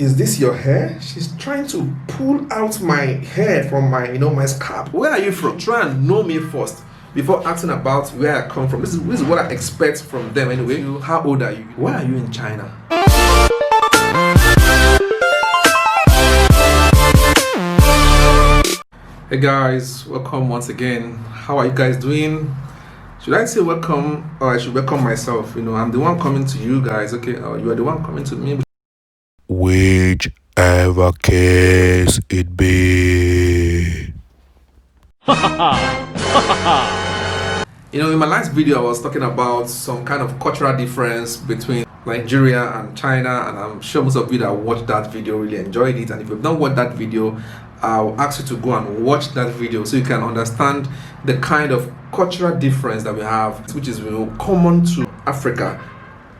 Is this your hair? She's trying to pull out my hair from my scalp. Where are you from? Try and know me first before asking about where I come from. This is what I expect from them anyway. How old are you? Why are you in China? Hey guys, welcome once again. How are you guys doing? Should I say welcome or I should welcome myself? I'm the one coming to you guys, okay? Or you are the one coming to me. Whichever case it be. In my last video, I was talking about some kind of cultural difference between Nigeria and China, and I'm sure most of you that watched that video really enjoyed it. And if you've not watched that video, I'll ask you to go and watch that video so you can understand the kind of cultural difference that we have, which is common to Africa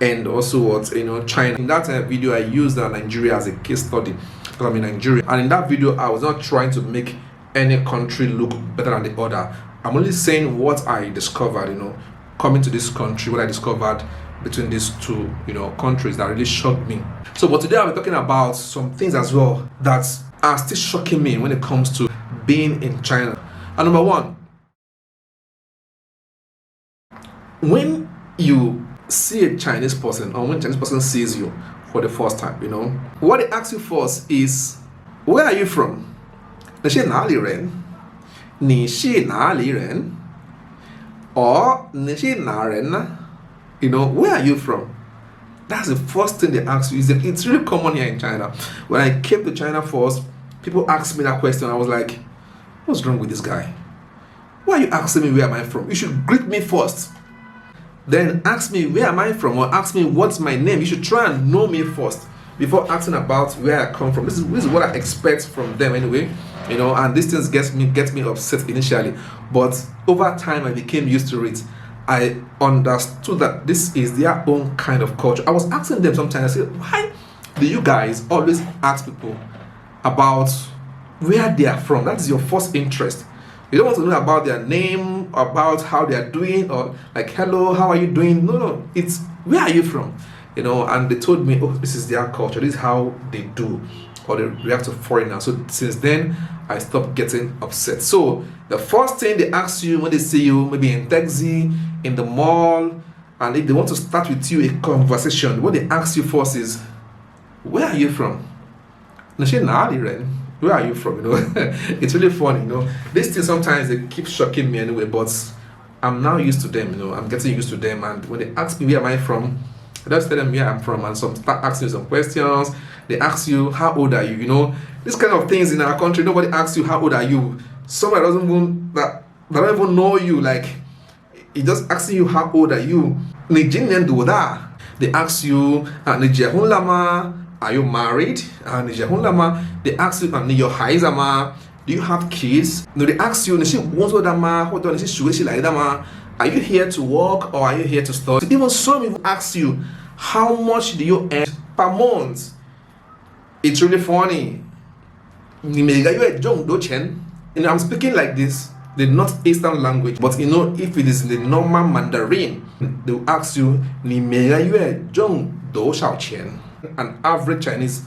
and also China. In that video, I used Nigeria as a case study because I'm in Nigeria, and in that video, I was not trying to make any country look better than the other. I'm only saying what I discovered, coming to this country, what I discovered between these two, countries that really shocked me. So, but today I'll be talking about some things as well that are still shocking me when it comes to being in China. And number one, when you see a Chinese person or when a Chinese person sees you for the first time, what they ask you first is, where are you from? 你是哪里人? 你是哪里人? Or 你是哪人呢? Where are you from? That's the first thing they ask you. It's really common here in China. When I came to China first, people asked me that question. I was like, what's wrong with this guy? Why are you asking me where am I from? You should greet me first. Then ask me where am I from, or ask me what's my name. You should try and know me first before asking about where I come from. This is what I expect from them anyway. And these things gets me upset initially, but over time I became used to it. I understood that this is their own kind of culture. I was asking them sometimes, I said, why do you guys always ask people about where they are from? That is your first interest. You don't want to know about their name, about how they are doing, or like, hello, how are you doing? No, it's where are you from? And they told me, oh, this is their culture, this is how they do, or they react to foreigners. So since then, I stopped getting upset. So the first thing they ask you when they see you, maybe in taxi, in the mall, and if they want to start with you a conversation, what they ask you first is, where are you from? Where are you from? It's really funny. These things sometimes they keep shocking me anyway, but I'm now used to them. I'm getting used to them. And when they ask me where am I from, I just tell them where I'm from, and some start asking you some questions. They ask you, how old are you? This kind of things in our country, nobody asks you how old are you. Someone that don't even know you, like he just asking you how old are you. They ask you, are you married? They ask you, do you have kids? They ask you, are you here to work or are you here to study? Even some even ask you, how much do you earn per month? It's really funny. I'm speaking like this, the northeastern language, but if it is the normal Mandarin, they will ask you, an average Chinese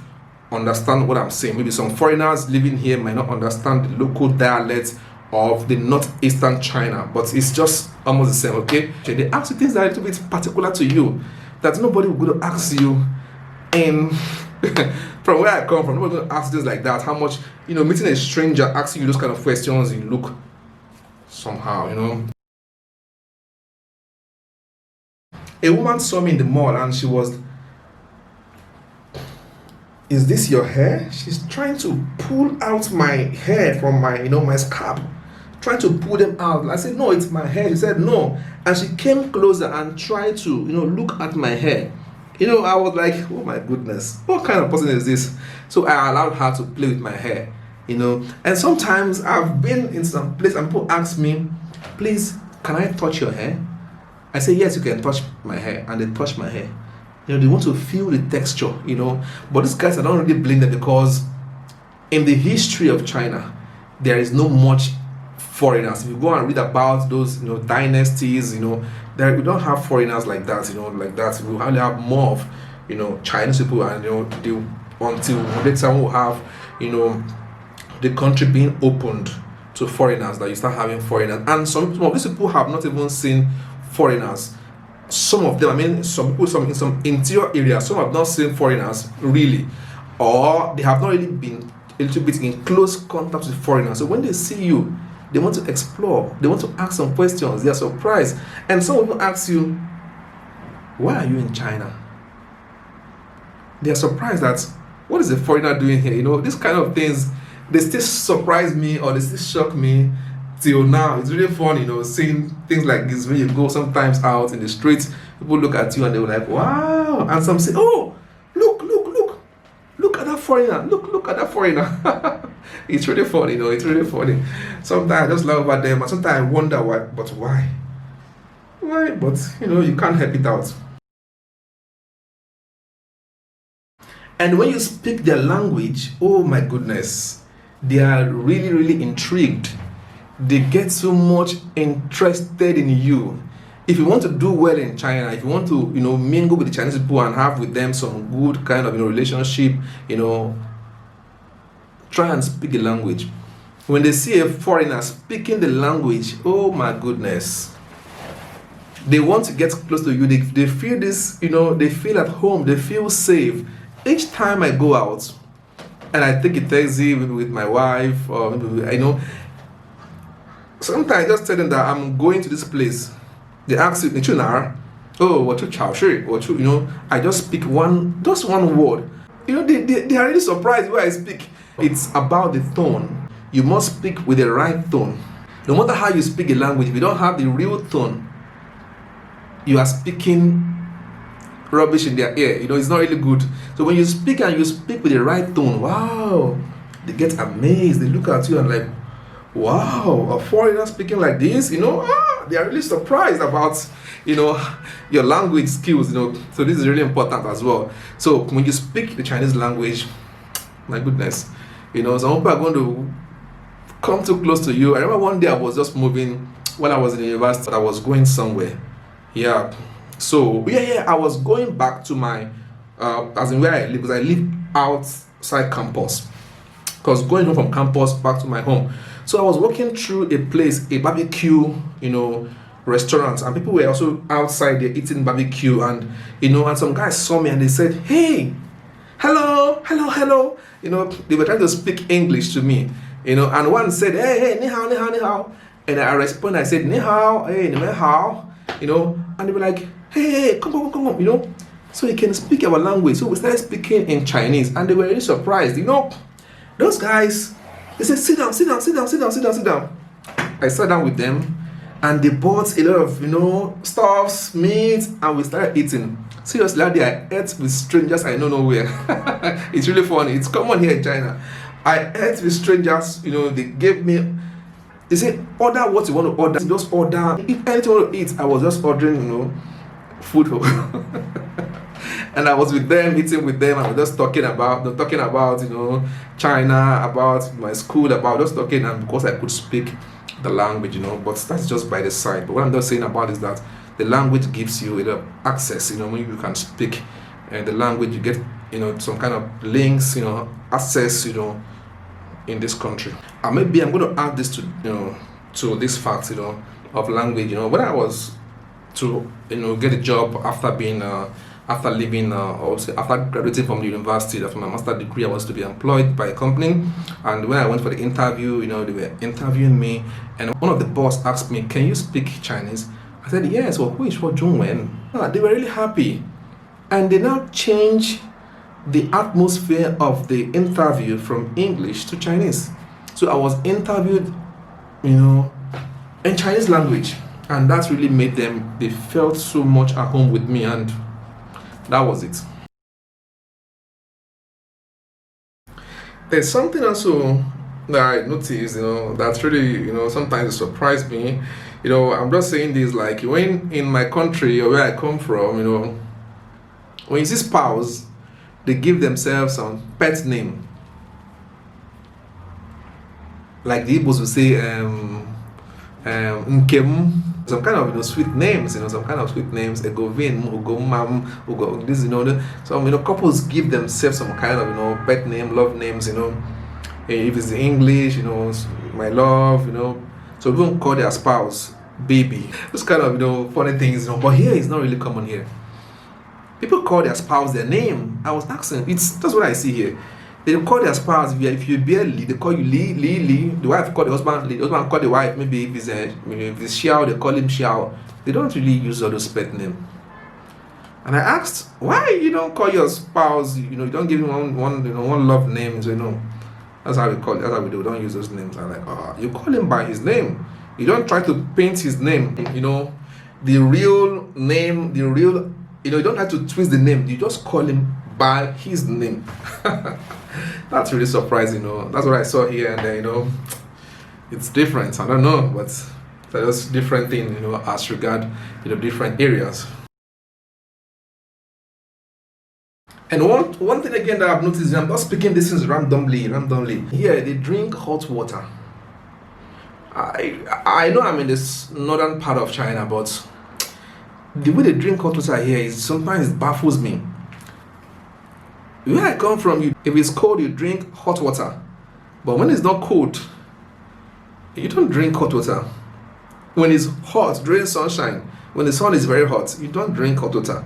understand what I'm saying. Maybe some foreigners living here might not understand the local dialect of the northeastern China, but it's just almost the same, okay? They ask you things that are a little bit particular to you that nobody will go to ask you. And from where I come from, nobody will ask things like that. How much, meeting a stranger asking you those kind of questions, you look somehow, A woman saw me in the mall and she was, is this your hair? She's trying to pull out my hair from my scalp, trying to pull them out. I said, no, it's my hair. She said, no. And she came closer and tried to, look at my hair. I was like, oh my goodness, what kind of person is this? So I allowed her to play with my hair, And sometimes I've been in some place and people ask me, please, can I touch your hair? I say, yes, you can touch my hair. And they touch my hair. They want to feel the texture, But these guys, I don't really blame them because in the history of China, there is no much foreigners. If you go and read about those, dynasties, there we don't have foreigners like that, like that. We only have more of, Chinese people, and they until later we'll have, the country being opened to foreigners, that you start having foreigners. And some of these people have not even seen foreigners. Some of them, I mean, some people, in some interior areas, some have not seen foreigners really, or they have not really been a little bit in close contact with foreigners. So when they see you, they want to explore, they want to ask some questions, they are surprised. And some people ask you, why are you in China? They are surprised that, what is a foreigner doing here? These kind of things, they still surprise me, or they still shock me till now. It's really fun, seeing things like this when you go sometimes out in the streets. People look at you and they were like, wow. And some say, oh, look at that foreigner. Look at that foreigner. It's really funny, it's really funny. Sometimes I just laugh at them, and sometimes I wonder why, but why? Why? But you can't help it out. And when you speak their language, oh my goodness, they are really, really intrigued. They get so much interested in you. If you want to do well in China, if you want to, mingle with the Chinese people and have with them some good kind of, relationship, try and speak the language. When they see a foreigner speaking the language, oh my goodness, they want to get close to you. They feel this, they feel at home, they feel safe. Each time I go out and I take a taxi with my wife, or maybe, sometimes I just tell them that I'm going to this place. They ask me, oh, what you chao shi, what you, I just speak just one word. They are really surprised when I speak. It's about the tone. You must speak with the right tone. No matter how you speak a language, if you don't have the real tone, you are speaking rubbish in their ear. It's not really good. So when you speak and you speak with the right tone, wow, they get amazed. They look at you and like, wow, a foreigner speaking like this, they are really surprised about, your language skills, So this is really important as well. So when you speak the Chinese language, my goodness, some people are going to come too close to you. I remember one day I was just moving when I was in the university. I was going somewhere. Yeah. So I was going back to my, as in where I live, because I live outside campus. Because going home from campus back to my home. So I was walking through a place, a barbecue, restaurant, and people were also outside there eating barbecue, and and some guys saw me and they said, hey, hello. They were trying to speak English to me, and one said, hey, ni hao, ni hao, ni hao. And I responded, I said, ni hao, hey, ni hao, and they were like, hey, come on, so you can speak our language. So we started speaking in Chinese, and they were really surprised, those guys, they said, sit down. I sat down with them, and they bought a lot of, stuffs, meat, and we started eating. Seriously, that day I ate with strangers I know nowhere. It's really funny. It's common here in China. I ate with strangers, they gave me, they said, order what you want to order. Just order. If anything you want to eat, I was just ordering, food. And I was with them, eating with them, and we're just talking about, China, about my school, about just talking, and because I could speak the language, but that's just by the side. But what I'm just saying about is that the language gives you access, when you can speak the language, you get, some kind of links, access, in this country. And maybe I'm going to add this to this fact, of language. When I was to, get a job after being, after leaving, after graduating from the university, after my master's degree, I was to be employed by a company. And when I went for the interview, they were interviewing me, and one of the boss asked me, can you speak Chinese? I said, yes. Well, who is for Zhongwen? They were really happy, and they now changed the atmosphere of the interview from English to Chinese. So I was interviewed, in Chinese language, and that really made them, they felt so much at home with me, and that was it. There's something also that I noticed, that's really, sometimes it surprised me. I'm just saying this, like, when in my country or where I come from, when you see spouse, they give themselves some pet name. Like the Igbos will say, Nkem. some kind of sweet names, some kind of sweet names. Egovin, Ugomam, Ugo, this, some couples give themselves some kind of pet name, love names, if it's in English, my love, so people call their spouse baby. Those kind of funny things, but here it's not really common here. People call their spouse their name. I was asking, that's what I see here. They call their spouse, if you bear Lee, they call you Lee. The wife call the husband Lee. The husband call the wife, maybe if it's Xiao, they call him Xiao. They don't really use all those pet names. And I asked, why you don't call your spouse, you don't give him one love name, that's how we call it, that's how we do. We don't use those names. I'm like, you call him by his name. You don't try to paint his name, the real name, you don't have to twist the name. You just call him by his name. That's really surprising, That's what I saw here, and then, it's different. I don't know, but there's different thing, as regard, different areas. And one thing again that I've noticed, I'm not speaking this is randomly. Here they drink hot water. I know I'm in this northern part of China, but the way they drink hot water here is sometimes it baffles me. Where I come from, if it's cold, you drink hot water. But when it's not cold, you don't drink hot water. When it's hot, during sunshine, when the sun is very hot, you don't drink hot water.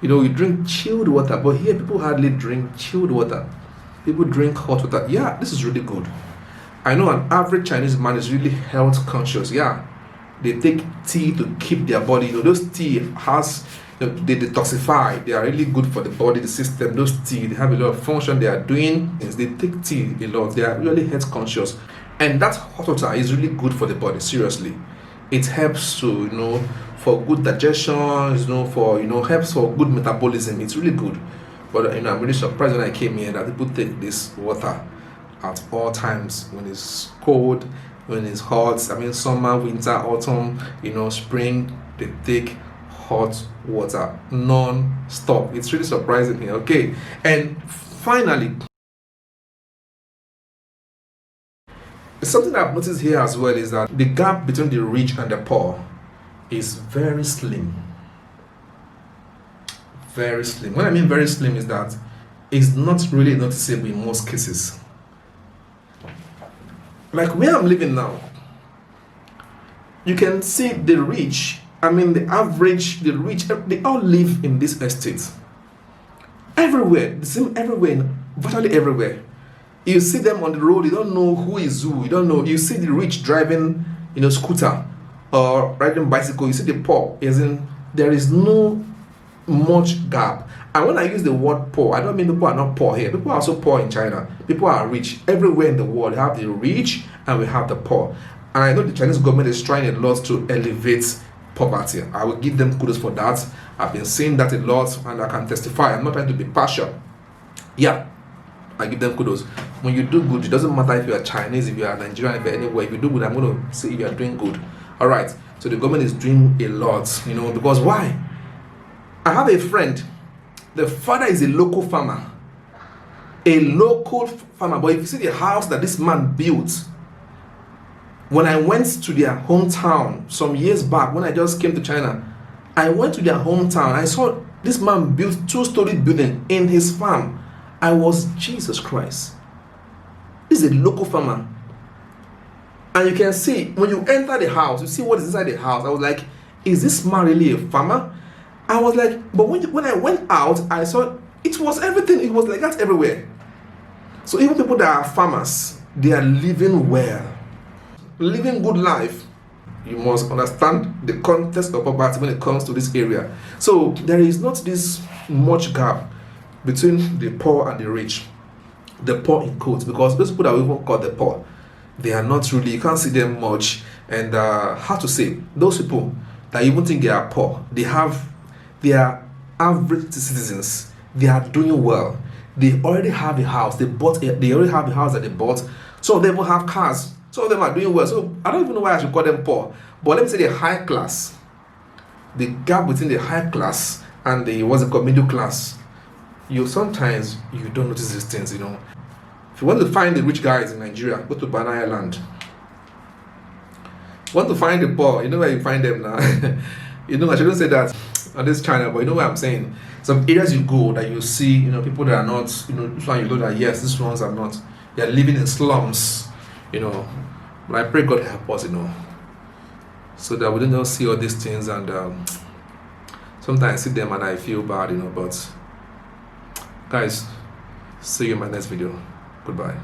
You drink chilled water. But here, people hardly drink chilled water. People drink hot water. Yeah, this is really good. I know an average Chinese man is really health conscious. Yeah, they take tea to keep their body. Those tea has, they detoxify. They are really good for the body, the system. Those tea, they have a lot of function. They are doing things. They take tea a lot. They are really health conscious. And that hot water is really good for the body, seriously. It helps to, for good digestion, helps for good metabolism. It's really good. But, I'm really surprised when I came here that people take this water at all times, when it's cold, when it's hot. Summer, winter, autumn, spring, they take hot water non-stop. It's really surprising here. Okay, and finally, something I've noticed here as well is that the gap between the rich and the poor is very slim. Very slim. When I mean very slim is that it's not really noticeable in most cases. Like where I'm living now, you can see the rich, the rich, they all live in this estate. Everywhere, the same everywhere, virtually everywhere. You see them on the road, you don't know who is who, you don't know. You see the rich driving, scooter or riding bicycle, you see the poor, there is no much gap. And when I use the word poor, I don't mean people are not poor here. People are also poor in China. People are rich. Everywhere in the world, we have the rich and we have the poor. And I know the Chinese government is trying a lot to elevate poverty. I will give them kudos for that. I've been seeing that a lot and I can testify. I'm not trying to be partial. Yeah, I give them kudos. When you do good, it doesn't matter if you are Chinese, if you are Nigerian, if you're anywhere. If you do good, I'm going to say if you are doing good. All right. So the government is doing a lot, because why? I have a friend. The father is a local farmer. But if you see the house that this man built, when I went to their hometown some years back, when I just came to China, I went to their hometown. I saw this man built 2-story building in his farm. I was, Jesus Christ. This is a local farmer. And you can see, when you enter the house, you see what is inside the house. I was like, is this man really a farmer? I was like, but when I went out, I saw it was everything. It was like that everywhere. So even people that are farmers, they are living well, living good life. You must understand the context of poverty when it comes to this area. So there is not this much gap between the poor and the rich. The poor in quotes, because those people that we even call the poor, they are not really, you can't see them much. And how to say, those people that you even think they are poor, they are average citizens. They are doing well. They already have a house. They already have a house that they bought. Some of them will have cars. Some of them are doing well. So I don't even know why I should call them poor. But let me say the high class. The gap between the high class and the middle class. Sometimes you don't notice these things, If you want to find the rich guys in Nigeria, go to Banana Island. Want to find the poor, you know where you find them now. You know, I shouldn't say that on this channel, but you know what I'm saying. Some areas you go that you see, you know, people that are not, you know, this one you know that yes, these ones are not. They are living in slums, you know. But I pray God help us, you know, so that we don't just see all these things and sometimes I see them and I feel bad, you know. But guys, see you in my next video. Goodbye.